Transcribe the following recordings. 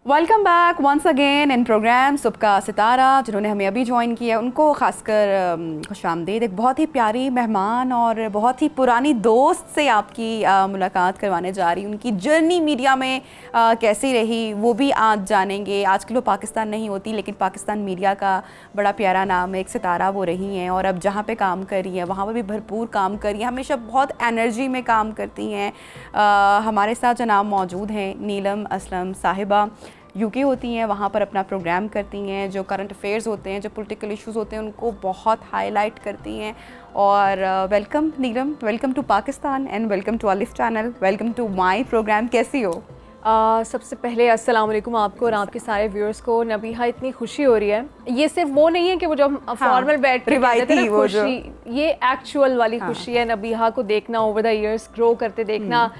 Welcome back once again in program सुबह का सितारा। जिन्होंने हमें अभी ज्वाइन किया उनको खासकर खुशामदीद। एक बहुत ही प्यारी मेहमान और बहुत ही पुरानी दोस्त से आपकी मुलाकात करवाने जा रही। उनकी जर्नी मीडिया में कैसी रही वो भी आज जानेंगे। आजकल वो पाकिस्तान नहीं होती लेकिन पाकिस्तान मीडिया का बड़ा प्यारा नाम है, एक सितारा वो रही हैं और अब जहाँ पे काम कर रही हैं वहाँ पर भी भरपूर काम कर रही हैं, हमेशा बहुत एनर्जी में काम करती हैं। हमारे साथ जनाब मौजूद हैं नीलम असलम साहिबा। यूके होती हैं, वहाँ पर अपना प्रोग्राम करती हैं, जो करंट अफेयर्स होते हैं, जो पॉलिटिकल इश्यूज़ होते हैं उनको बहुत हाईलाइट करती हैं। और welcome Neelam, welcome to Pakistan and welcome to Alif channel, welcome to my programme. कैसी हो? सबसे पहले अस्सलाम वालेकुम आपको और आपके सारे व्यूअर्स को। नबीहा, इतनी खुशी हो रही है। ये सिर्फ वो नहीं है कि वो जो हम फॉर्मल बैठ के कहते थे ना खुशी, ये एक्चुअल वाली खुशी है। नबीहा को देखना, ओवर द इयर्स ग्रो करते देखना,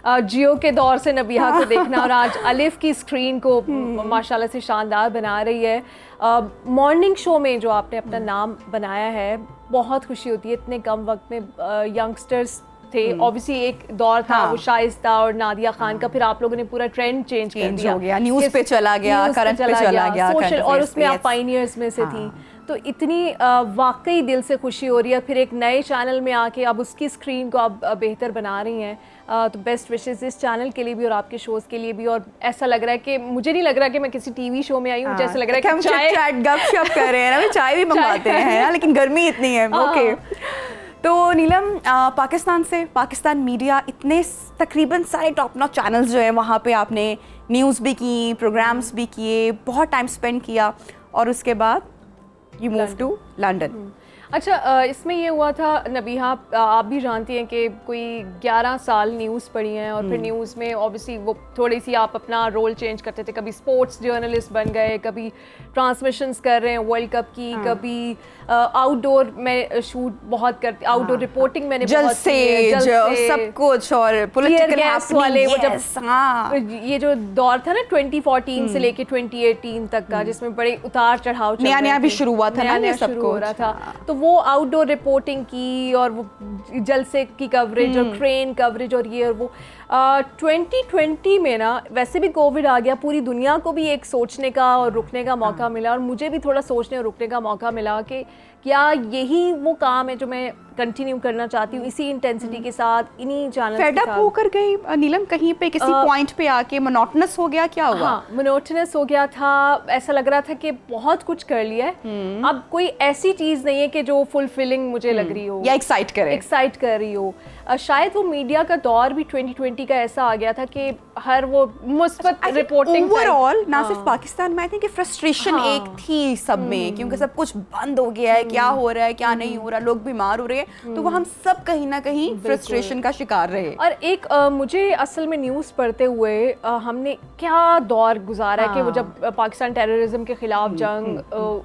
जियो के दौर से नबीहा को देखना और आज अलिफ की स्क्रीन को माशाल्लाह से शानदार बना रही है। मॉर्निंग शो में जो आपने अपना नाम बनाया है, बहुत खुशी होती है। इतने कम वक्त में यंगस्टर्स थे, ऑब्वियसली एक दौर था वो शाइस्ता और नादिया खान का, फिर आप लोगों ने पूरा ट्रेंड चेंज कर दिया, हो गया, न्यूज़ पे चला गया, करंट पे चला गया, सोशल, और उसमें आप पायनियर्स में से थी। तो इतनी वाकई दिल से खुशी हो रही है। फिर एक नए चैनल में आके अब उसकी स्क्रीन को आप बेहतर बना रही हैं, तो बेस्ट विशेस इस चैनल के लिए भी और आपके शोज़ के लिए भी। और ऐसा लग रहा है कि मुझे नहीं लग रहा कि मैं किसी टीवी शो में आई हूँ, जैसे लग रहा है कि हम चाय गपशप कर रहे हैं ना, चाय भी मंगवाते हैं लेकिन गर्मी इतनी है। ओके, तो नीलम, पाकिस्तान से, पाकिस्तान मीडिया, इतने तकरीबन सारे टॉप नॉच चैनल्स जो हैं वहाँ पे आपने न्यूज़ भी की, प्रोग्राम्स भी किए, बहुत टाइम स्पेंड किया और उसके बाद यू मूव टू लंदन। अच्छा, इसमें ये हुआ था नबीहा, आप भी जानती हैं कि कोई 11 साल न्यूज़ पढ़ी हैं और फिर न्यूज़ में ऑब्वियसली वो थोड़ी सी आप अपना रोल चेंज करते थे। कभी स्पोर्ट्स जर्नलिस्ट बन गए, कभी ट्रांसमिशंस कर रहे हैं वर्ल्ड कप की, कभी आउटडोर में शूट बहुत करती, आउटडोर रिपोर्टिंग मैंने बहुत जलसे सब कुछ, और पॉलिटिकल वाले वो जब ये जो दौर था ना 2014 से लेके 2018 तक का, जिसमें बड़े उतार चढ़ाव नया भी शुरू हुआ था ना, नया शुरू हो रहा था, तो वो आउटडोर रिपोर्टिंग की और वो जलसे की कवरेज और क्रेन कवरेज और ये और वो 2020 में ना वैसे भी कोविड आ गया, पूरी दुनिया को भी एक सोचने का और रुकने का मौका मिला और मुझे भी थोड़ा सोचने और रुकने का मौका मिला कि क्या यही वो काम है जो मैं कंटिन्यू करना चाहती हूँ, इसी इंटेंसिटी के साथ, इन्हीं चैनल्स के साथ। होकर गई नीलम कहीं पे किसी पॉइंट पे आके मोनोटोनस हो गया? क्या हुआ? हाँ, मोनोटोनस हो गया था। ऐसा लग रहा था कि बहुत कुछ कर लिया है, अब कोई ऐसी चीज़ नहीं है कि जो फुलफिलिंग मुझे लग रही हो या एक्साइट कर रही हो। शायद वो मीडिया का दौर भी 2020 का ऐसा आ गया था कि हर वो मुस्बत रिपोर्टिंग ओवरऑल, ना सिर्फ पाकिस्तान में, आई थिंक फ्रस्ट्रेशन एक थी सब में, क्योंकि सब कुछ बंद हो गया है, क्या हो रहा है क्या नहीं हो रहा, लोग बीमार हो रहे हैं, तो वो हम सब कहीं ना कहीं फ्रस्ट्रेशन का शिकार रहे। और एक मुझे असल में न्यूज़ पढ़ते हुए हमने क्या दौर गुजारा है कि वो जब पाकिस्तान टेररिज्म के खिलाफ जंग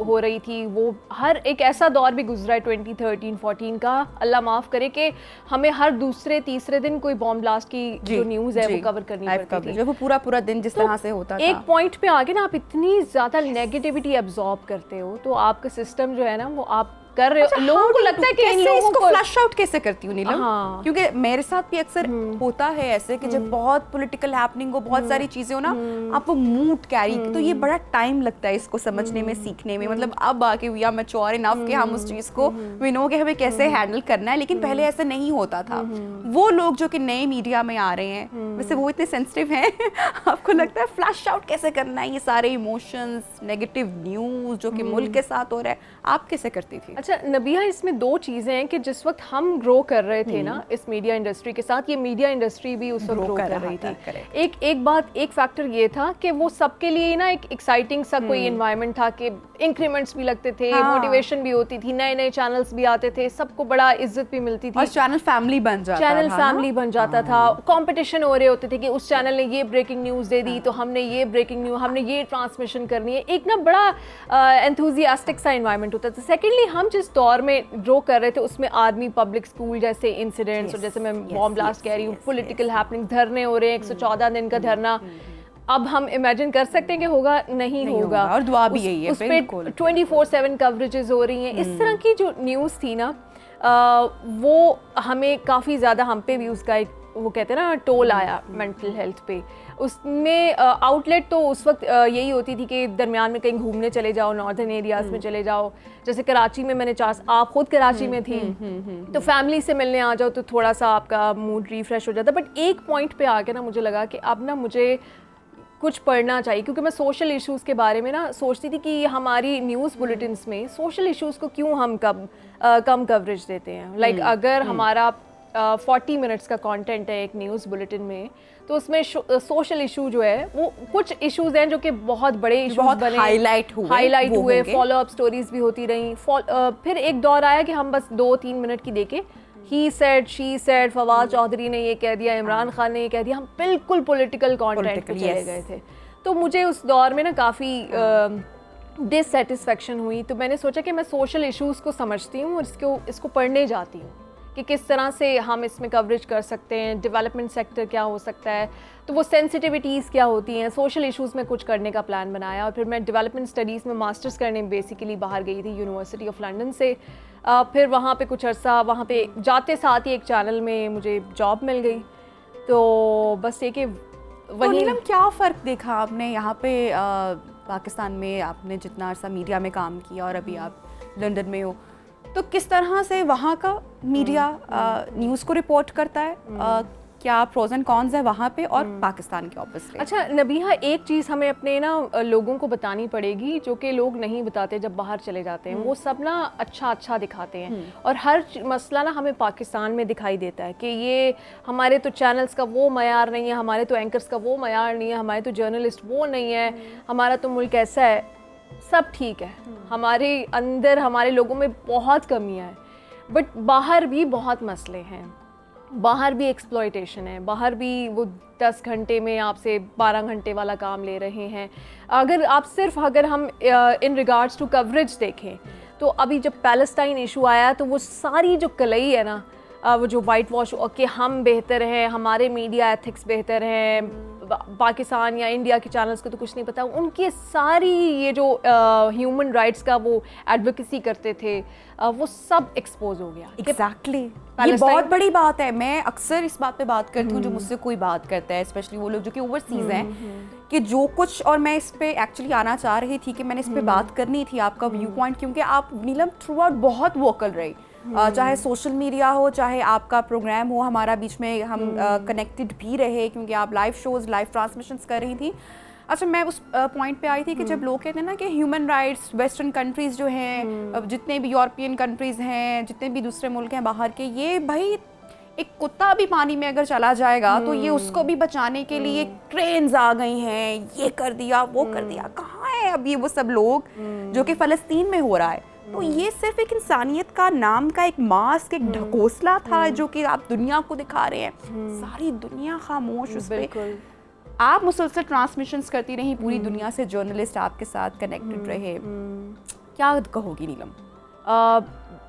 हो रही थी, वो हर एक ऐसा दौर भी गुजरा है 2013-14 का, अल्लाह माफ़ करे, कि हमें हर दूसरे तीसरे दिन कोई बॉम्ब ब्लास्ट की जो न्यूज़ है वो कवर करनी पड़ती थी, जो वो पूरा दिन जिस तरह से होता था। एक पॉइंट पे आके ना आप इतनी ज़्यादा नेगेटिविटी एब्जॉर्ब करते हो, तो आपका सिस्टम जो है ना वो आप कर रहे हो, लोगों को लगता है कि इन लोगों को फ्लश आउट कैसे करती हूँ नीलम? क्योंकि मेरे साथ भी अक्सर होता है ऐसे कि जब बहुत पॉलिटिकल हैपनिंग हो, बहुत सारी चीजें हो ना, आप वो मूड कैरी, तो ये बड़ा टाइम लगता है इसको समझने में, सीखने में। मतलब अब आके वी आर मैच्योर इनफ कि हम उस चीज को वी नो कि हमें कैसे हैंडल करना है, लेकिन पहले ऐसे नहीं होता था। वो लोग जो कि नए मीडिया में आ रहे हैं, वैसे वो इतने सेंसिटिव हैं आपको लगता है फ्लश आउट कैसे करना है ये सारे इमोशंस, नेगेटिव न्यूज जो कि मुल्क के साथ हो रहा है, आप कैसे करती थी? अच्छा नबीहा, इसमें दो चीज़ें हैं कि जिस वक्त हम ग्रो कर रहे थे ना इस मीडिया इंडस्ट्री के साथ, ये मीडिया इंडस्ट्री भी उस वक्त ग्रो कर रही थी। एक फैक्टर ये था कि वो सबके लिए ना एक एक्साइटिंग सा कोई एनवायरनमेंट था कि इंक्रीमेंट्स भी लगते थे, मोटिवेशन भी होती थी, नए नए चैनल्स भी आते थे, सबको बड़ा इज्जत भी मिलती थी और चैनल फैमिली बन जाता था। कंपटीशन हो रहे होते थे कि उस चैनल ने ये ब्रेकिंग न्यूज़ दे दी तो हमने ये ब्रेकिंग न्यूज़, हमने ये ट्रांसमिशन करनी है। एक ना बड़ा एंथुजियास्टिक सा एनवायरनमेंट होता था। सेकेंडली, हम जिस दौर में ग्रो कर रहे थे उसमें आर्मी, पब्लिक स्कूल जैसे इंसिडेंट्स, और जैसे मैं बॉम्ब ब्लास्ट कह रही हूँ, पॉलिटिकल हैपनिंग, धरने हो रहे हैं, 114 दिन का धरना, अब हम इमेजिन कर सकते हैं कि होगा नहीं होगा, और दुआ भी यही है, उस पे 24/7 कवरेजेस हो रही हैं। इस तरह की जो न्यूज़ थी ना, वो हमें काफ़ी ज़्यादा हम पे भी उसका एक वो कहते हैं ना टोल आया मेंटल हेल्थ पे। उसमें आउटलेट तो उस वक्त यही होती थी कि दरमियान में कहीं घूमने चले जाओ, नॉर्दर्न एरियाज़ में चले जाओ, जैसे कराची में मैंने आप खुद कराची में थी तो फैमिली से मिलने आ जाओ तो थोड़ा सा आपका मूड रिफ्रेश हो जाता। बट एक पॉइंट पे आके ना मुझे लगा कि अब ना मुझे कुछ पढ़ना चाहिए, क्योंकि मैं सोशल इश्यूज़ के बारे में ना सोचती थी कि हमारी न्यूज़ बुलेटिन्स में सोशल इश्यूज़ को क्यों हम कम कवरेज देते हैं। लाइक अगर हमारा 40 मिनट्स का कंटेंट है एक न्यूज़ बुलेटिन में, तो उसमें सोशल इशू जो है वो कुछ इश्यूज हैं जो कि बहुत बड़े इश्यूज बने, हाईलाइट हुए, फॉलो अप स्टोरीज भी होती रही। फिर एक दौर आया कि हम बस 2-3 मिनट की देखे, he said, she said, Fawad Chaudhry ने ये कह दिया, इमरान खान ने ये कह दिया, हम बिल्कुल पॉलिटिकल कंटेंट पे चले गए थे। तो मुझे उस दौर में ना काफ़ी डिससेटिस्फेक्शन हुई। तो मैंने सोचा कि मैं सोशल इश्यूज़ को समझती हूँ और इसको पढ़ने जाती हूँ कि किस तरह से हम इसमें कवरेज कर सकते हैं, डेवलपमेंट सेक्टर क्या हो सकता है, तो वो सेंसिटिविटीज़ क्या होती हैं, सोशल इश्यूज़ में कुछ करने का प्लान बनाया। और फिर मैं डेवलपमेंट स्टडीज़ में मास्टर्स करने बेसिकली बाहर गई थी यूनिवर्सिटी ऑफ लंदन से। फिर वहाँ पे कुछ अर्सा वहाँ पे जाते साथ ही एक चैनल में मुझे जॉब मिल गई। तो बस ये कि वही तो क्या फ़र्क देखा आपने यहाँ पे पाकिस्तान में, आपने जितना अर्सा मीडिया में काम किया और अभी आप लंदन में हो, तो किस तरह से वहाँ का मीडिया न्यूज़ को रिपोर्ट करता है? क्या प्रोज एंड कॉन्स है वहाँ पे और पाकिस्तान के ऑब्वियसली? अच्छा नबीहा, एक चीज़ हमें अपने ना लोगों को बतानी पड़ेगी जो कि लोग नहीं बताते जब बाहर चले जाते हैं। वो सब ना अच्छा दिखाते हैं और हर मसला ना हमें पाकिस्तान में दिखाई देता है कि ये हमारे तो चैनल्स का वो मयार नहीं है, हमारे तो एंकर्स का वो मयार नहीं है, हमारे तो जर्नलिस्ट वो नहीं है, हमारा तो मुल्क ऐसा है। सब ठीक है, हमारे अंदर हमारे लोगों में बहुत कमियां हैं, बट बाहर भी बहुत मसले हैं, बाहर भी एक्सप्लॉयटेशन है, बाहर भी वो 10 घंटे में आपसे 12 घंटे वाला काम ले रहे हैं। अगर हम इन रिगार्ड्स टू कवरेज देखें तो अभी जब पैलेस्टाइन इशू आया तो वो सारी जो कलई है ना, वो जो वाइट वॉश कि हम बेहतर हैं, हमारे मीडिया एथिक्स बेहतर हैं, पाकिस्तान या इंडिया के चैनल्स को तो कुछ नहीं पता, उनकी सारी ये जो ह्यूमन राइट्स का वो एडवोकेसी करते थे वो सब एक्सपोज हो गया। एग्जैक्टली ये बहुत बड़ी बात है। मैं अक्सर इस बात पे बात करती हूँ जो मुझसे कोई बात करता है, स्पेशली वो लोग जो कि ओवरसीज हैं, कि जो कुछ, और मैं इस पे एक्चुअली आना चाह रही थी कि मैंने इस पे बात करनी थी आपका व्यू पॉइंट, क्योंकि आप नीलम थ्रू आउट बहुत वोकल रही, चाहे सोशल मीडिया हो, चाहे आपका प्रोग्राम हो, हमारा बीच में हम कनेक्टेड भी रहे क्योंकि आप लाइव शोज, लाइव ट्रांसमिशंस कर रही थी। अच्छा, मैं उस पॉइंट पे आई थी कि जब लोग कहते हैं ना कि ह्यूमन राइट्स वेस्टर्न कंट्रीज़ जो हैं, जितने भी यूरोपियन कंट्रीज़ हैं, जितने भी दूसरे मुल्क हैं बाहर के, ये भाई एक कुत्ता भी पानी में अगर चला जाएगा तो ये उसको भी बचाने के लिए ट्रेन्स आ गई हैं, ये कर दिया, वो कर दिया। कहाँ है अब ये वो सब लोग जो कि फ़लस्तीन में हो रहा है? तो ये सिर्फ एक इंसानियत का नाम का एक मास्क, एक ढकोसला था जो कि आप दुनिया को दिखा रहे हैं। सारी दुनिया खामोश उस पे। आप मुसलसल ट्रांसमिशंस करती रही, पूरी दुनिया से जर्नलिस्ट आपके साथ कनेक्टेड रहे। क्या कहोगी नीलम?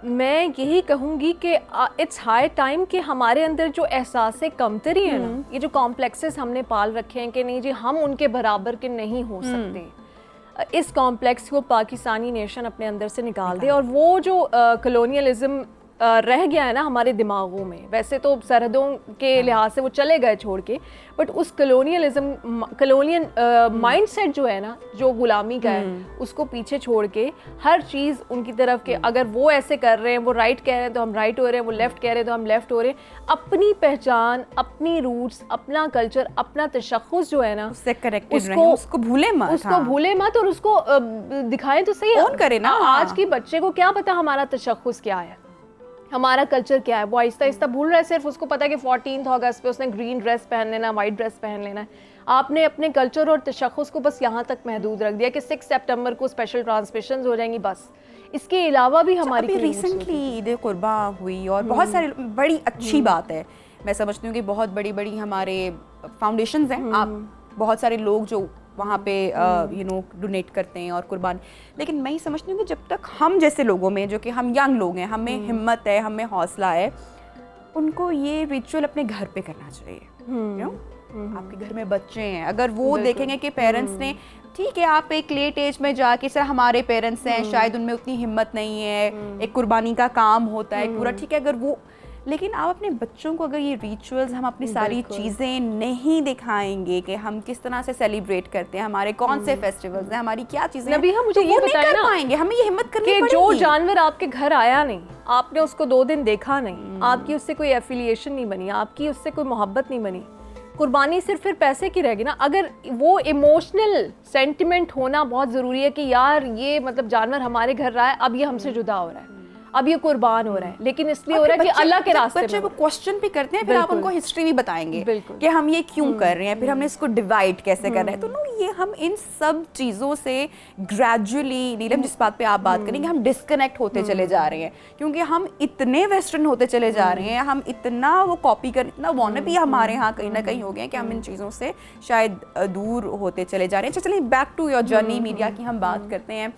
मैं यही कहूँगी कि इट्स हाई टाइम कि हमारे अंदर जो एहसास कमतरी है ना, ये जो कॉम्प्लेक्सेस हमने पाल रखे हैं कि नहीं जी हम उनके बराबर के नहीं हो सकते, इस कॉम्प्लेक्स को पाकिस्तानी नेशन अपने अंदर से निकाल दे। और वो जो कलोनियलिज्म रह गया है ना हमारे दिमागों में, वैसे तो सरहदों के लिहाज से वो चले गए छोड़ के, बट उस कलोनियन माइंडसेट जो है ना, जो गुलामी का है, उसको पीछे छोड़ के हर चीज़ उनकी तरफ के, अगर वो ऐसे कर रहे हैं, वो राइट कह रहे हैं तो हम राइट हो रहे हैं, वो लेफ्ट कह रहे हैं तो हम लेफ्ट हो रहे हैं। अपनी पहचान, अपनी रूट्स, अपना कल्चर, अपना तशख़्ख़ुस जो है ना, उससे कनेक्टेड रहें, उसको भूले मत, और उसको दिखाएं तो सही। कौन करे ना, आज के बच्चे को क्या पता हमारा तशख़्ख़ुस क्या है, हमारा कल्चर क्या है? वो आहिस्ता आहिस्ता भूल रहा है। सिर्फ उसको पता है कि 14 अगस्त पे उसने ग्रीन ड्रेस पहन लेना, वाइट ड्रेस पहन लेना है। आपने अपने कल्चर और तशख़्ख़ुस को बस यहाँ तक महदूद रख दिया कि 6 सितंबर को स्पेशल ट्रांसमिशंस हो जाएंगी बस। इसके अलावा भी हमारी रिसेंटली ईद कुर्बा हुई और बहुत सारे, बड़ी अच्छी बात है। मैं समझती हूँ कि बहुत बड़ी बड़ी हमारे फाउंडेशंस हैं, आप बहुत सारे लोग जो वहाँ पे डोनेट करते हैं और कुर्बान, लेकिन मैं ही समझती हूँ कि जब तक हम जैसे लोगों में, जो कि हम यंग लोग हैं, हमें हिम्मत है, हमें हौसला है, उनको ये रिचुअल अपने घर पे करना चाहिए। आपके घर में बच्चे हैं, अगर वो देखेंगे कि पेरेंट्स ने, ठीक है आप एक लेट एज में जाके, सर हमारे पेरेंट्स हैं शायद उनमें उतनी हिम्मत नहीं है, एक कुर्बानी का काम होता है पूरा, ठीक है, अगर वो, लेकिन आप अपने बच्चों को अगर ये रिचुअल्स, हम अपनी सारी चीज़ें नहीं दिखाएंगे कि हम किस तरह से सेलिब्रेट करते हैं, हमारे कौन से फेस्टिवल्स हैं, हमारी क्या चीज़ें नबीहा, मुझे ये बताएं ना, पाएंगे, हमें ये हिम्मत करनी पड़ेगी। जो जानवर आपके घर आया नहीं, आपने उसको 2 दिन देखा नहीं, आपकी उससे कोई एफिलिएशन नहीं बनी, आपकी उससे कोई मोहब्बत नहीं बनी, कुर्बानी सिर्फ फिर पैसे की रहेगी ना। अगर वो इमोशनल सेंटिमेंट होना बहुत ज़रूरी है कि यार ये मतलब जानवर हमारे घर रहा है, अब ये हमसे जुदा हो रहा है, अब ये कुर्बान हो रहा है, लेकिन इसलिए हो रहा है कि अल्लाह के रास्ते बच्चे वो क्वेश्चन भी करते हैं, फिर आप उनको हिस्ट्री भी बताएंगे कि हम ये क्यों कर रहे हैं, फिर हमने इसको डिवाइड कैसे कर रहे हैं। तो नो, ये हम इन सब चीज़ों से ग्रेजुअली, नीलम जिस बात पे आप बात करेंगे, हम डिस्कनेक्ट होते चले जा रहे हैं, क्योंकि हम इतने वेस्टर्न होते चले जा रहे हैं, हम इतना वो कॉपी कर, इतना वॉनबी हमारे यहाँ कहीं ना कहीं हो गए हैं कि हम इन चीज़ों से शायद दूर होते चले जा रहे हैं। चलिए back to your journey media की हम बात करते हैं।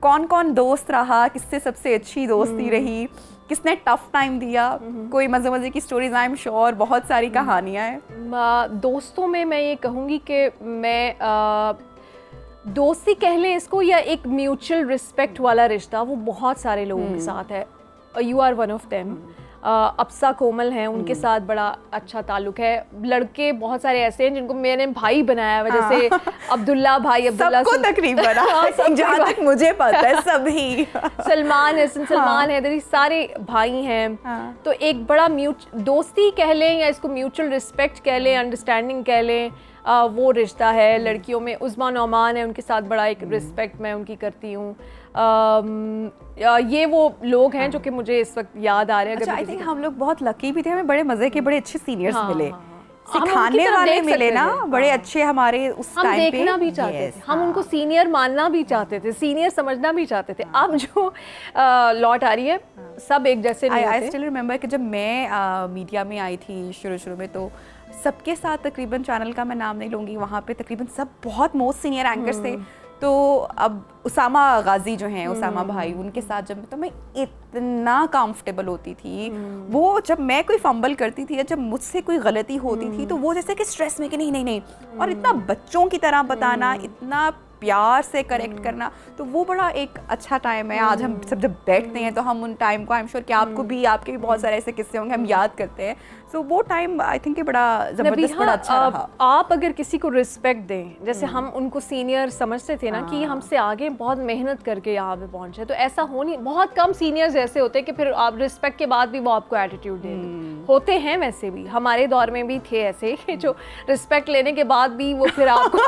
कौन कौन दोस्त रहा, किससे सबसे अच्छी दोस्ती रही, किसने टफ टाइम दिया, कोई मज़े मज़े की स्टोरीज, आई एम श्योर बहुत सारी कहानियाँ हैं। दोस्तों में मैं ये कहूँगी कि मैं दोस्ती कह लें इसको, या एक म्यूचुअल रिस्पेक्ट वाला रिश्ता, वो बहुत सारे लोगों के साथ है। You are one of them. Apsa Komal हैं, उनके साथ बड़ा अच्छा ताल्लुक है। लड़के बहुत सारे ऐसे हैं जिनको मैंने भाई बनाया है, जैसे अब्दुल्ला भाई, अब्दुल्ला सबको तकरीबन जहाँ तक मुझे पता है सभी सलमान हसन, सलमान हैदरी, सारे भाई हैं। तो एक बड़ा दोस्ती कह लें या इसको म्यूचुअल रिस्पेक्ट कह लें, अंडरस्टैंडिंग कह लें, वो रिश्ता है। लड़कियों में उस्मा नौमान है, उनके साथ बड़ा एक रिस्पेक्ट मैं उनकी करती हूँ। ये वो लोग हैं जो कि मुझे इस वक्त याद आ रहे हैं। अच्छा, आई थिंक हम लोग बहुत लकी भी थे, हमें बड़े मजे के बड़े अच्छे सीनियर्स मिले, सिखाने वाले मिले ना, बड़े अच्छे हमारे उस टाइम पे। हम देखना भी चाहते थे, हम उनको सीनियर मानना भी चाहते थे, सीनियर समझना भी चाहते थे। अब जो लौट आ रही है, सब एक जैसे नहीं होते। आई स्टिल रिमेंबर कि जब मैं मीडिया में आई थी शुरू में, तो सबके साथ तकरीबन, चैनल का मैं नाम नहीं लूँगी, वहाँ पे तकरीबन सब बहुत मोस्ट सीनियर एंकर्स थे। तो अब उसामा गाजी जो हैं, उसामा भाई, उनके साथ जब, तो मैं इतना कंफर्टेबल होती थी। वो जब मैं कोई फंबल करती थी या जब मुझसे कोई गलती होती थी, तो वो जैसे कि स्ट्रेस में कि नहीं, और इतना बच्चों की तरह बताना, इतना प्यार से करेक्ट करना, तो वो बड़ा एक अच्छा टाइम है। आज हम सब जब बैठते हैं तो हम उन टाइम को, आई एम श्योर कि आपको भी, आपके भी बहुत सारे ऐसे किस्से होंगे, हम याद करते हैं। सो वो टाइम आई थिंक बड़ा जबरदस्त, बड़ा अच्छा रहा। आप अगर किसी को रिस्पेक्ट दें, जैसे हम उनको सीनियर समझते थे ना, कि हमसे आगे बहुत मेहनत करके यहाँ पे पहुंचे, तो ऐसा हो नहीं, बहुत कम सीनियर्स ऐसे होते हैं कि फिर आप रिस्पेक्ट के बाद भी वो आपको एटीट्यूड दें। होते हैं वैसे भी, हमारे दौर में भी थे ऐसे कि जो रिस्पेक्ट लेने के बाद भी वो फिर आपको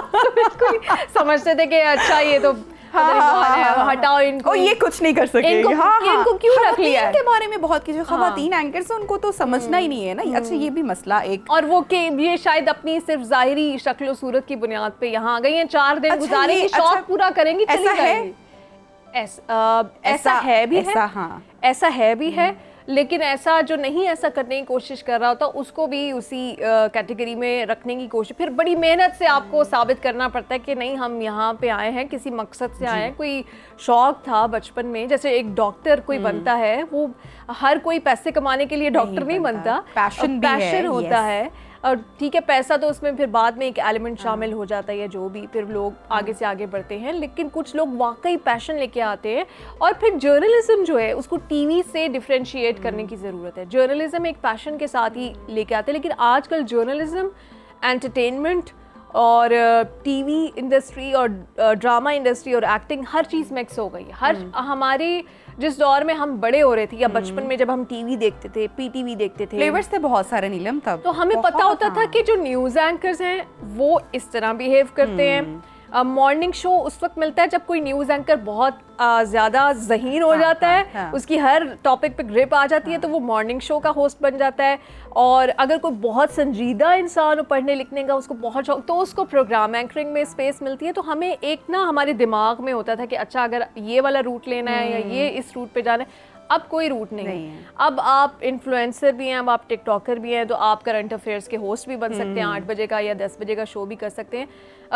समझते थे कि अच्छा ये तो हटाओ इनको, ये कुछ नहीं कर सकेंगे, इनको क्यों रख लिया है। इनके बारे में बहुत की जो खवातीन एंकर्स हैं, उनको तो समझना ही नहीं है ना। अच्छा, ये भी मसला एक, और वो कि ये शायद अपनी सिर्फ जाहिरी शक्ल सूरत की बुनियाद पे यहाँ आ गई हैं, 4 दिन गुजारेंगी, शौक पूरा करेंगी, ऐसा है, ऐसा है भी है, ऐसा है भी है। लेकिन ऐसा जो नहीं ऐसा करने की कोशिश कर रहा होता, उसको भी उसी कैटेगरी में रखने की कोशिश, फिर बड़ी मेहनत से आपको साबित करना पड़ता है कि नहीं, हम यहाँ पे आए हैं किसी मकसद से आए हैं, कोई शौक था बचपन में। जैसे एक डॉक्टर कोई बनता है, वो हर कोई पैसे कमाने के लिए डॉक्टर नहीं बनता, पैशन होता है। और ठीक है, पैसा तो उसमें फिर बाद में एक एलिमेंट शामिल हो जाता है, या जो भी, फिर लोग आगे से आगे बढ़ते हैं। लेकिन कुछ लोग वाकई पैशन लेके आते हैं, और फिर जर्नलिज्म जो है उसको टीवी से डिफरेंशिएट करने की ज़रूरत है। जर्नलिज्म एक पैशन के साथ ही लेके आते हैं, लेकिन आजकल जर्नलिज्म, एंटरटेनमेंट और टीवी इंडस्ट्री और ड्रामा इंडस्ट्री और एक्टिंग, हर चीज़ मिक्स हो गई है। हमारे जिस दौर में हम बड़े हो रहे थे, या बचपन में जब हम टीवी देखते थे, पीटीवी देखते थे, फ्लेवर्स थे बहुत सारे नीलम तब, तो हमें पता होता था कि जो न्यूज़ एंकर्स हैं वो इस तरह बिहेव करते हैं। मॉर्निंग शो उस वक्त मिलता है जब कोई न्यूज़ एंकर बहुत ज़्यादा ज़हीन हो जाता है, उसकी हर टॉपिक पे ग्रिप आ जाती है, तो वो मॉर्निंग शो का होस्ट बन जाता है। और अगर कोई बहुत संजीदा इंसान हो, पढ़ने लिखने का उसको बहुत शौक, तो उसको प्रोग्राम एंकरिंग में स्पेस मिलती है। तो हमें एक ना हमारे दिमाग में होता था कि अच्छा, अगर ये वाला रूट लेना है या ये इस रूट पे जाना है। अब कोई रूट नहीं है। अब आप इन्फ्लुएंसर भी हैं, अब आप टिकटॉकर भी हैं, तो आप करंट अफेयर्स के होस्ट भी बन सकते हैं, 8 बजे का या 10 बजे का शो भी कर सकते हैं।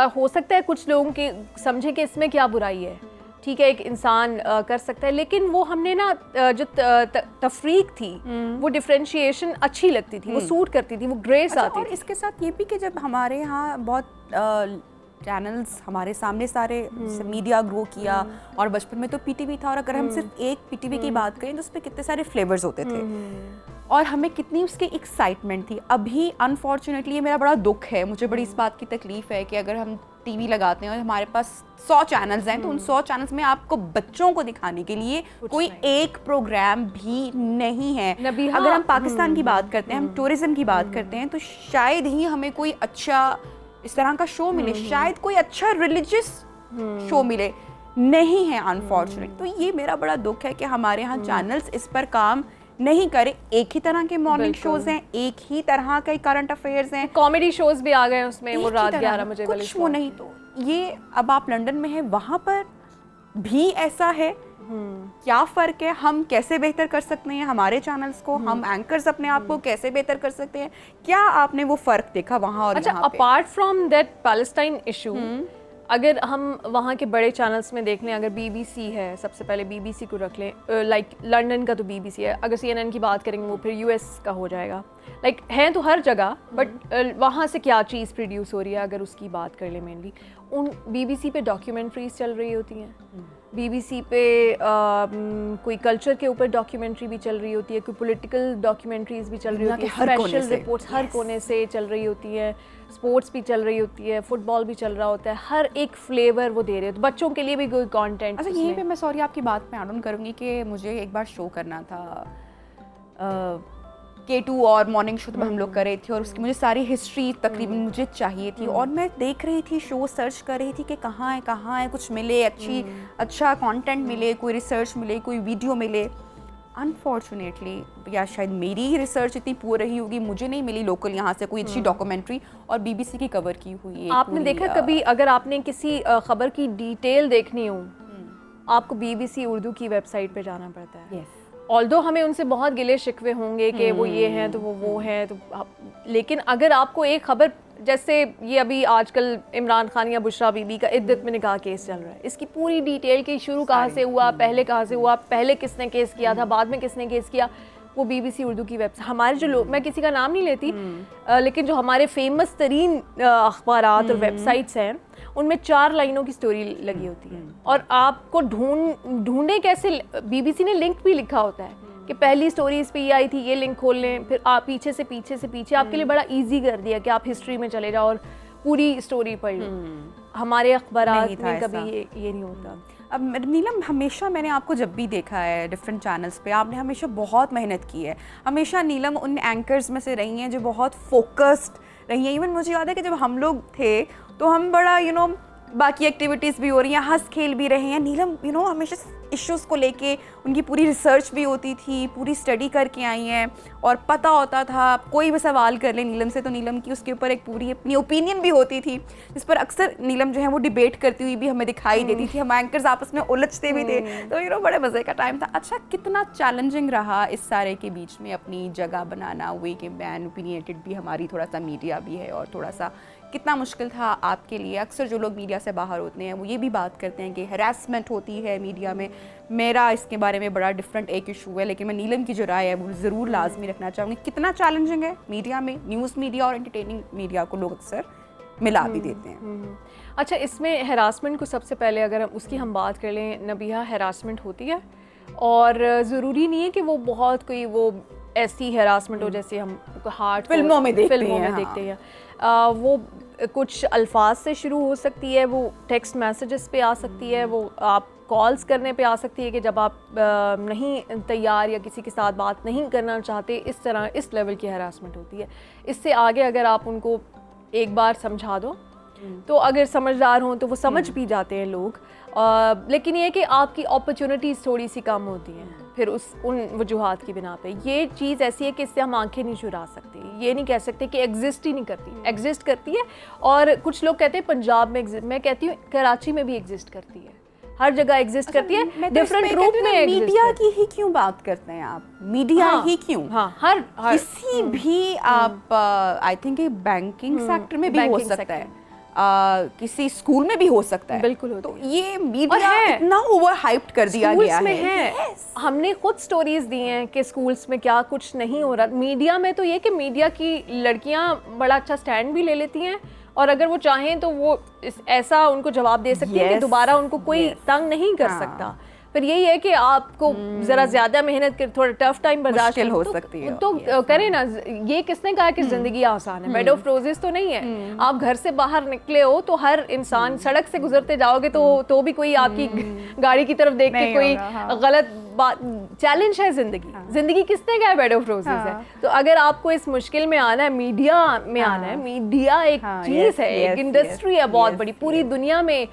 हो सकता है कुछ लोगों के समझे कि इसमें क्या बुराई है, ठीक है एक इंसान कर सकता है, लेकिन वो हमने ना जो तफरीक थी वो डिफरेंशिएशन अच्छी लगती थी, वो सूट करती थी, वो ग्रेस आती और थी। इसके साथ ये भी कि जब हमारे यहाँ बहुत चैनल्स हमारे सामने सारे मीडिया ग्रो किया, और बचपन में तो पीटीवी था, और अगर हम सिर्फ एक पीटीवी की बात करें तो उसमें कितने सारे फ्लेवर्स होते थे और हमें कितनी उसकी एक्साइटमेंट थी। अभी अनफॉर्चुनेटली ये मेरा बड़ा दुख है, मुझे बड़ी इस बात की तकलीफ है कि अगर हम टीवी लगाते हैं और हमारे पास 100 चैनल्स हैं तो उन 100 चैनल्स में आपको बच्चों को दिखाने के लिए कोई एक प्रोग्राम भी नहीं है। अगर हम पाकिस्तान की बात करते हैं, हम टूरिज्म की बात करते हैं, तो शायद ही हमें कोई अच्छा इस तरह का शो मिले, शायद कोई अच्छा रिलीजियस शो मिले, नहीं है अनफॉर्चुनेट। तो ये मेरा बड़ा दुख है कि हमारे यहाँ चैनल्स इस पर काम नहीं करे। एक ही तरह के मॉर्निंग शोज हैं, एक ही तरह के करंट अफेयर्स हैं, कॉमेडी शोज भी आ गए उसमें, वो रात 11 बजे वाले कुछ वो नहीं। तो ये अब आप लंदन में हैं, वहाँ पर भी ऐसा है, क्या फ़र्क है? हम कैसे बेहतर कर सकते हैं हमारे चैनल्स को, हम एंकर्स अपने आप को कैसे बेहतर कर सकते हैं? क्या आपने वो फ़र्क देखा वहाँ और अच्छा, यहाँ पे? Apart from that Palestine issue, अगर हम वहाँ के बड़े चैनल्स में देख लें, अगर BBC है, सबसे पहले BBC को रख लें, लाइक लंदन का तो BBC है, अगर CNN की बात करेंगे वो फिर US का हो जाएगा, लाइक हैं तो हर जगह, बट वहाँ से क्या चीज़ प्रोड्यूस हो रही है अगर उसकी बात कर लें मेनली, उन BBC पे डॉक्यूमेंट्रीज चल रही होती हैं, BBC पे कोई कल्चर के ऊपर डॉक्यूमेंट्री भी चल रही होती है, कोई पॉलिटिकल डॉक्यूमेंट्रीज भी चल रही होती है, स्पेशल रिपोर्ट्स हर कोने से चल रही होती है, स्पोर्ट्स भी चल रही होती है, फुटबॉल भी चल रहा होता है, हर एक फ्लेवर वो दे रहे होते हैं, बच्चों के लिए भी कोई कंटेंट। अच्छा, यहीं पे मैं सॉरी आपकी बात में ऐड ऑन करूँगी कि मुझे एक बार शो करना था K2 और मॉर्निंग शो हम लोग कर रहे थे, और उसकी मुझे सारी हिस्ट्री तकरीबन मुझे चाहिए थी, और मैं देख रही थी शो, सर्च कर रही थी कि कहाँ है, कुछ मिले, अच्छा कंटेंट मिले, कोई रिसर्च मिले, कोई वीडियो मिले। अनफॉर्चुनेटली, या शायद मेरी ही रिसर्च इतनी पूरी रही होगी, मुझे नहीं मिली लोकल यहाँ से कोई अच्छी डॉक्यूमेंट्री, और BBC की कवर की हुई। आपने देखा कभी अगर आपने किसी खबर की डिटेल देखनी हो, आपको BBC उर्दू की वेबसाइट पे जाना पड़ता है। ऑल्दो हमें उनसे बहुत गिले शिकवे होंगे कि वो ये हैं तो वो हैं, तो लेकिन अगर आपको एक खबर, जैसे ये अभी आजकल इमरान खान या बुशरा बीबी का इद्दत में निकाह केस चल रहा है, इसकी पूरी डिटेल कि शुरू कहाँ से हुआ, पहले कहाँ से हुआ, पहले किसने केस किया था, बाद में किसने केस किया, वो BBC उर्दू की वेबसाइट, हमारे जो लोग, मैं किसी का नाम नहीं लेती, लेकिन जो हमारे फेमस तरीन अखबारात और वेबसाइट्स हैं, उनमें 4 लाइनों की स्टोरी लगी होती है, और आपको ढूंढे कैसे, BBC ने लिंक भी लिखा होता है कि पहली स्टोरी इस पे ये आई थी, ये लिंक खोल लें, फिर आप पीछे से पीछे आपके लिए बड़ा इजी कर दिया कि आप हिस्ट्री में चले जाओ और पूरी स्टोरी पढ़ लो। हमारे अखबारात में कभी ये नहीं होता। अब नीलम, हमेशा मैंने आपको जब भी देखा है डिफरेंट चैनल्स पे, आपने हमेशा बहुत मेहनत की है, हमेशा नीलम उन एंकर्स में से रही हैं जो बहुत फोकस्ड रही हैं। इवन मुझे याद है कि जब हम लोग थे तो हम बड़ा बाकी एक्टिविटीज़ भी हो रही हैं, हंस खेल भी रहे हैं, नीलम हमेशा इश्यूज़ को लेके उनकी पूरी रिसर्च भी होती थी, पूरी स्टडी करके आई हैं, और पता होता था कोई भी सवाल कर ले नीलम से तो नीलम की उसके ऊपर एक पूरी अपनी ओपिनियन भी होती थी, जिस पर अक्सर नीलम जो है वो डिबेट करती हुई भी हमें दिखाई देती थी, हम एंकर्स आपस में उलझते भी थे, तो बड़े मज़े का टाइम था। अच्छा, कितना चैलेंजिंग रहा इस सारे के बीच में अपनी जगह बनाना, वे के बैन ओपिनियटेड भी हमारी थोड़ा सा मीडिया भी है, और थोड़ा सा कितना मुश्किल था आपके लिए? अक्सर जो लोग मीडिया से बाहर होते हैं वो ये भी बात करते हैं कि हैरेसमेंट होती है मीडिया में। मेरा इसके बारे में बड़ा डिफरेंट एक इशू है, लेकिन मैं नीलम की जो राय है वो ज़रूर लाजमी रखना चाहूँगी। कितना चैलेंजिंग है मीडिया में, न्यूज़ मीडिया और एंटरटेनिंग मीडिया को लोग अक्सर मिला भी देते हैं। अच्छा, इसमें हैरासमेंट को सबसे पहले अगर उसकी हम बात कर लें नबिहा, हैरासमेंट होती है, और ज़रूरी नहीं है कि वो बहुत कोई वो ऐसी हैरासमेंट हो जैसे हम हार्ट फिल्मों में देखते हैं। वो कुछ अल्फाज से शुरू हो सकती है, वो टेक्स्ट मैसेजेस पे आ सकती है, वो आप कॉल्स करने पे आ सकती है कि जब आप नहीं तैयार या किसी के साथ बात नहीं करना चाहते, इस तरह इस लेवल की हैरासमेंट होती है। इससे आगे अगर आप उनको एक बार समझा दो तो अगर समझदार हों तो वो समझ भी जाते हैं लोग, लेकिन ये कि आपकी अपॉर्चुनिटीज़ थोड़ी सी कम होती हैं फिर उन वजूहात की बिना पे। ये चीज़ ऐसी है कि इससे हम आंखें नहीं चुरा सकते, ये नहीं कह सकते कि एग्जिस्ट ही नहीं करती, एग्जिस्ट करती है। और कुछ लोग कहते हैं पंजाब में एग्जिस्ट, मैं कहती हूँ कराची में भी एग्जिस्ट करती है, हर जगह एग्जिस्ट करती है, डिफरेंट रूप में। मीडिया की ही क्यों बात करते हैं आप? मीडिया ही क्यों? हाँ, हर किसी भी आप आई थिंक बैंकिंग सेक्टर में भी हो सकता है। किसी स्कूल में भी हो सकता है। बिल्कुल होती तो ये मीडिया इतना ओवर हाइप्ड कर दिया गया में है। हमने खुद स्टोरीज दी हैं कि स्कूल्स में क्या कुछ नहीं हो रहा। मीडिया में तो ये कि मीडिया की लड़कियां बड़ा अच्छा स्टैंड भी ले लेती हैं और अगर वो चाहें तो वो ऐसा उनको जवाब दे सकती हैं कि दोबारा उनको कोई तंग नहीं कर सकता। पर यही है कि आपको जरा ज्यादा मेहनत कर, थोड़ा टफ टाइम बर्दाश्त हो सकती है तो करें ना। ये किसने कहा कि जिंदगी आसान है? बेड ऑफ रोजेस तो नहीं है। आप घर से बाहर निकले हो तो हर इंसान, सड़क से गुजरते जाओगे तो भी कोई आपकी गाड़ी की तरफ देख के कोई गलत बात, चैलेंज है जिंदगी। जिंदगी किसने कहा बेड ऑफ रोजेस है? तो अगर आपको इस मुश्किल में आना है, मीडिया में आना है, मीडिया एक चीज है, एक इंडस्ट्री है बहुत बड़ी, पूरी दुनिया में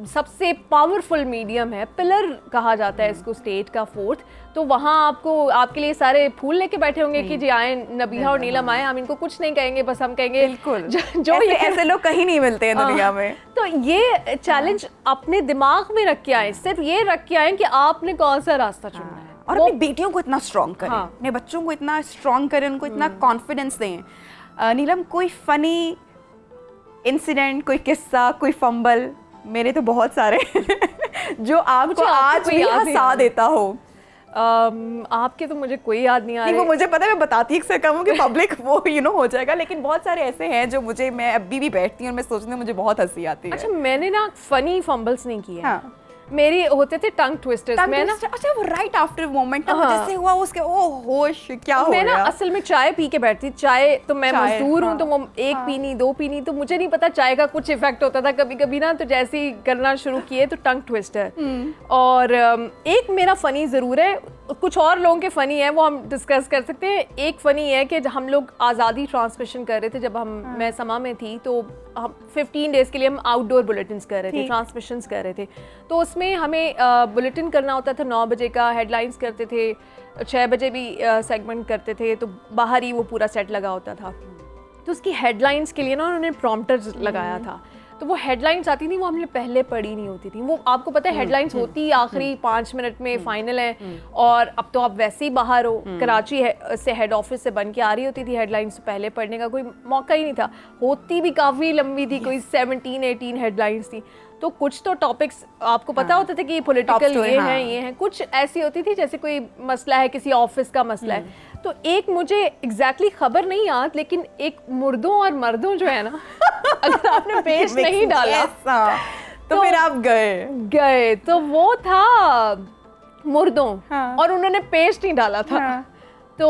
सबसे पावरफुल मीडियम है, पिलर कहा जाता है इसको, स्टेट का फोर्थ। तो वहाँ आपके लिए सारे फूल लेके बैठे होंगे कि जी आए नबीहा और नीलम आए, हम इनको कुछ नहीं कहेंगे, बस हम कहेंगे बिल्कुल जो ऐसे लोग कहीं नहीं मिलते हैं दुनिया में। तो ये चैलेंज अपने दिमाग में रख के आए, सिर्फ ये रख के आए कि आपने कौन सा रास्ता चुनना है और अपनी बेटियों को इतना स्ट्रॉन्ग करें, अपने बच्चों को इतना स्ट्रॉन्ग करें, उनको इतना कॉन्फिडेंस दें। नीलम, कोई फनी इंसिडेंट, कोई किस्सा, कोई फंबल? मेरे तो बहुत सारे जो आपको आज भी हंसा देता हो। आपके तो मुझे कोई याद नहीं आ रहा। वो मुझे पता है, मैं बताती अक्सर कम हूँ कि पब्लिक वो हो जाएगा, लेकिन बहुत सारे ऐसे हैं जो मैं अभी भी बैठती हूँ और मैं सोचती हूँ मुझे बहुत हंसी आती है। अच्छा, मैंने ना फनी फंबल्स नहीं किए। हाँ। मेरी होते थे टंग ट्विस्टर्स। मैं ना अच्छा वो राइट आफ्टर मोमेंट जैसे हुआ उसके होश क्या हो गया। मैं ना असल में चाय पी के बैठती। चाय तो मैं मजदूर हूँ तो वो एक पीनी दो पीनी, तो मुझे नहीं पता चाय का कुछ इफेक्ट होता था कभी कभी ना। तो जैसे ही करना शुरू किए तो टंग ट्विस्टर। और एक मेरा फनी जरूर है, कुछ और लोगों के फनी है वो हम डिस्कस कर सकते हैं। एक फनी है कि हम लोग आज़ादी ट्रांसमिशन कर रहे थे जब मैं समा में थी, तो हम 15 डेज के लिए हम आउटडोर बुलेटिन्स कर रहे थे, ट्रांसमिशंस कर रहे थे। तो उसमें हमें बुलेटिन करना होता था 9 बजे का, हेडलाइंस करते थे, 6 बजे भी सेगमेंट करते थे, तो बाहर ही वो पूरा सेट लगा होता था। तो उसकी हेडलाइंस के लिए ना उन्होंने प्रॉम्प्टर लगाया था, तो वो हेडलाइंस आती थी वो हमने पहले पढ़ी नहीं होती थी। वो आपको पता है हेडलाइंस होती आखिरी 5 मिनट में फाइनल है, और अब तो आप वैसे ही बाहर हो, कराची से हेड ऑफिस से बन के आ रही होती थी हेडलाइंस, पहले पढ़ने का कोई मौका ही नहीं था। होती भी काफ़ी लंबी थी, कोई 17-18 हेडलाइंस थी। तो कुछ तो टॉपिक्स आपको पता होता था कि ये पॉलिटिकल ये हैं, कुछ ऐसी होती थी जैसे कोई मसला है, किसी ऑफिस का मसला है। तो एक मुझे एग्जैक्टली खबर नहीं याद, लेकिन एक मुर्दों और मर्दों जो है ना अगर आपने पेस्ट नहीं डाला तो फिर आप गए तो वो था मुर्दों। और उन्होंने पेस्ट नहीं डाला था। तो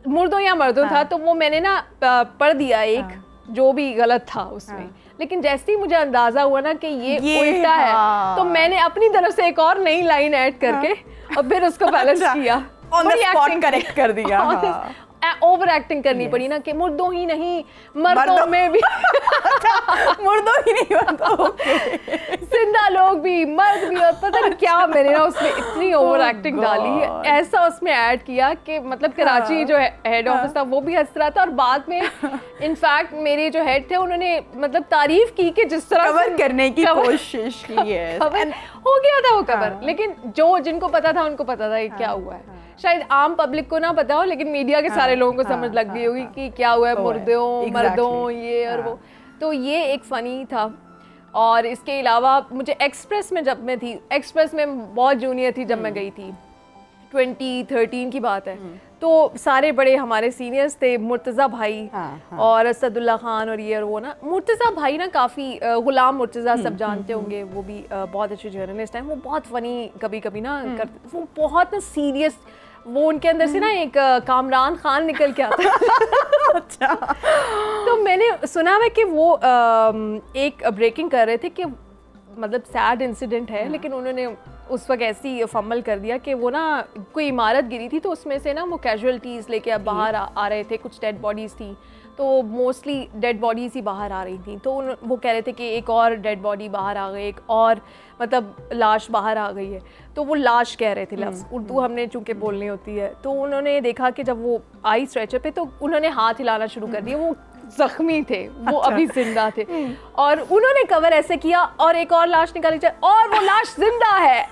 मुर्दों या मर्दों था, तो वो मैंने ना पढ़ दिया एक जो भी गलत था उसमें। लेकिन जैसे ही मुझे अंदाजा हुआ ना कि ये उल्टा है, तो मैंने अपनी तरफ से एक और नई लाइन ऐड करके और फिर उसको बैलेंस किया, ऑन द स्पॉट करेक्ट कर दिया। ओवर एक्टिंग करनी पड़ी ना कि मुर्दों ही नहीं मर्दों में भी मुर्दों ही नहीं मर्दों जिंदा लोग भी, मर्द भी, और पता नहीं क्या मैंने ना उसमें इतनी ओवर एक्टिंग डाली है, ऐसा उसमें ऐड किया कि मतलब कराची जो हेड ऑफिस था वो भी हंस रहा था। और बाद में इनफैक्ट मेरे जो हेड थे उन्होंने मतलब तारीफ की कि जिस तरह कवर करने की कोशिश की है, हो गया था वो कवर। लेकिन जिनको पता था उनको पता था कि क्या हुआ है। शायद आम पब्लिक को ना पता हो, लेकिन मीडिया के सारे लोगों को समझ लग गई होगी कि क्या हुआ है, मुर्दों मर्दों ये और वो। तो ये एक फ़नी था। और इसके अलावा मुझे एक्सप्रेस में, जब मैं थी एक्सप्रेस में बहुत जूनियर थी जब मैं गई थी, 2013 की बात है, तो सारे बड़े हमारे सीनियर्स थे, मुर्तज़ा भाई और असदुल्ला खान और ये और वो ना। मुर्तज़ा भाई ना काफ़ी, गुलाम मुर्तज़ा सब जानते होंगे, वो भी बहुत अच्छे जर्नलिस्ट हैं। वो बहुत फ़नी कभी कभी ना करते, वो बहुत ना सीरियस, वो उनके अंदर से ना एक कामरान खान निकल के आता है। अच्छा। तो मैंने सुना है कि वो एक ब्रेकिंग कर रहे थे कि मतलब सैड इंसिडेंट है, लेकिन उन्होंने उस वक्त ऐसी फम्बल कर दिया कि वो ना कोई इमारत गिरी थी, तो उसमें से ना वो कैजुअलिटीज़ लेके अब बाहर आ रहे थे, कुछ डेड बॉडीज़ थी, तो मोस्टली डेड बॉडीज़ ही बाहर आ रही थी। तो वो कह रहे थे कि एक और डेड बॉडी बाहर आ गई, एक और मतलब लाश बाहर आ गई है। तो वो लाश कह रहे थे लफ्ज़, उर्दू हमने चूँकि बोलनी होती है। तो उन्होंने देखा कि जब वो आई स्ट्रेचर पे तो उन्होंने हाथ हिलाना शुरू कर दिया, वो जख्मी थे, वो अभी जिंदा थे। और उन्होंने कवर ऐसे किया और एक और लाश निकाली जाए और वो लाश जिंदा है।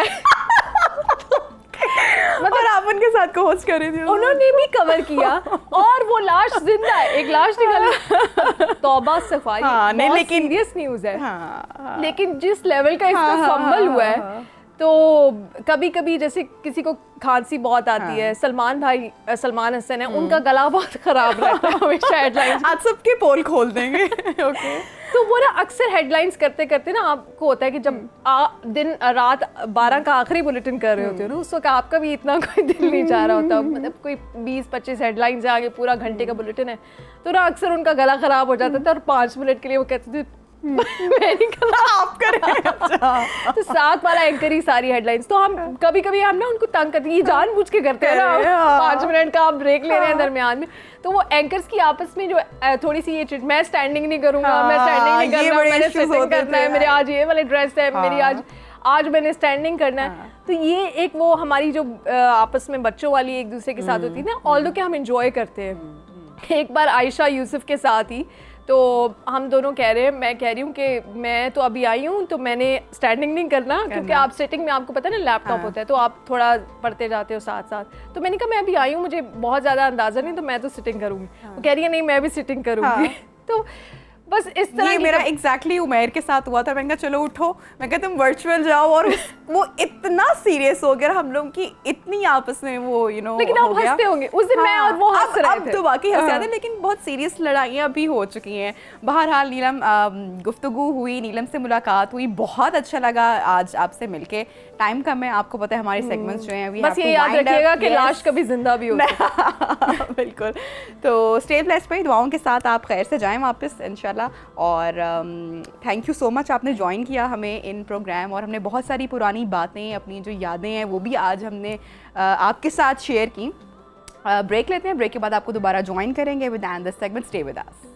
मतलब आप उनके साथ को होस्ट कर रही थी, उन्होंने भी कवर किया और वो लाश जिंदा है, एक लाश निकाली। तौबा सफाई, हाँ, नहीं, लेकिन सीरियस न्यूज़ है। हाँ, लेकिन जिस लेवल का इसका फंबल हुआ है, तो कभी कभी जैसे किसी को खांसी बहुत आती है, सलमान हसन है, उनका गला बहुत खराब रहता है हमेशा हेडलाइंस। आज सबके पोल खोल देंगे। ओके। तो वो ना अक्सर हेडलाइंस करते करते ना आपको होता है कि जब दिन रात 12 का आखिरी बुलेटिन कर रहे होते हो ना, उस वक्त आपका भी इतना कोई दिल नहीं चाह रहा होता, मतलब कोई 20-25 हेडलाइंस है आगे, पूरा घंटे का बुलेटिन है, तो ना अक्सर उनका गला खराब हो जाता था और 5 मिनट के लिए वो कहते थे मैं नहीं करना, आप करें। अच्छा। तो साथ वाला एंकर ही सारी हेडलाइंस, तो हम कभी कभी हम ना उनको तंग करते हैं, ये जानबूझ के करते हैं ना, 5 मिनट का आप ब्रेक ले रहे हैं दरमियान में, तो वो एंकर्स की आपस में जो थोड़ी सी ये मैं स्टैंडिंग नहीं करूंगा, मैं स्टैंडिंग नहीं कर रहा, मैंने सिटिंग करना है, मेरे आज ये वाले ड्रेस है, मेरी आज मैंने स्टैंडिंग करना है। तो ये एक वो हमारी जो आपस में बच्चों वाली एक दूसरे के साथ होती है ना, ऑल्दो कि हम इंजॉय करते हैं। एक बार आयशा यूसुफ के साथ ही तो हम दोनों कह रहे हैं, मैं कह रही हूँ कि मैं तो अभी आई हूँ तो मैंने स्टैंडिंग नहीं करना, क्योंकि आप सिटिंग में आपको पता है ना लैपटॉप होता है, तो आप थोड़ा पढ़ते जाते हो साथ साथ। तो मैंने कहा मैं अभी आई हूँ, मुझे बहुत ज़्यादा अंदाज़ा नहीं, तो मैं तो सिटिंग करूँगी। वो कह रही है नहीं मैं भी सिटिंग करूँगी। तो बस इस तरह ये मेरा एग्जैक्टली उमैर के साथ हुआ था। मैंने कहा चलो उठो, मैं कहा तुम वर्चुअल जाओ, और वो इतना सीरियस हो गया, हम लोग की इतनी आपस में वो लेकिन आप हंसते होंगे उस दिन। मैं और वो हंस रहे थे। अब तो बाकी हंस रहे थे, लेकिन बहुत सीरियस लड़ाइयाँ भी हो चुकी हैं। बहरहाल नीलम, गुफ्तगू हुई, नीलम से मुलाकात हुई, बहुत अच्छा लगा आज आपसे मिलके। टाइम कम है, आपको पता है हमारे सेगमेंट्स जो हैं, बस ये याद रखिएगा कि लाश कभी जिंदा भी होती है। बिल्कुल। तो स्टे ब्लेस्ड पे, दुआओं के साथ आप खैर से जाएं वापस इंशाल्लाह। और थैंक यू सो मच, आपने ज्वाइन किया हमें इन प्रोग्राम, और हमने बहुत सारी पुरानी बातें, अपनी जो यादें हैं वो भी आज हमने आपके साथ शेयर की। ब्रेक लेते हैं, ब्रेक के बाद आपको दोबारा ज्वाइन करेंगे with the segment. Stay with us.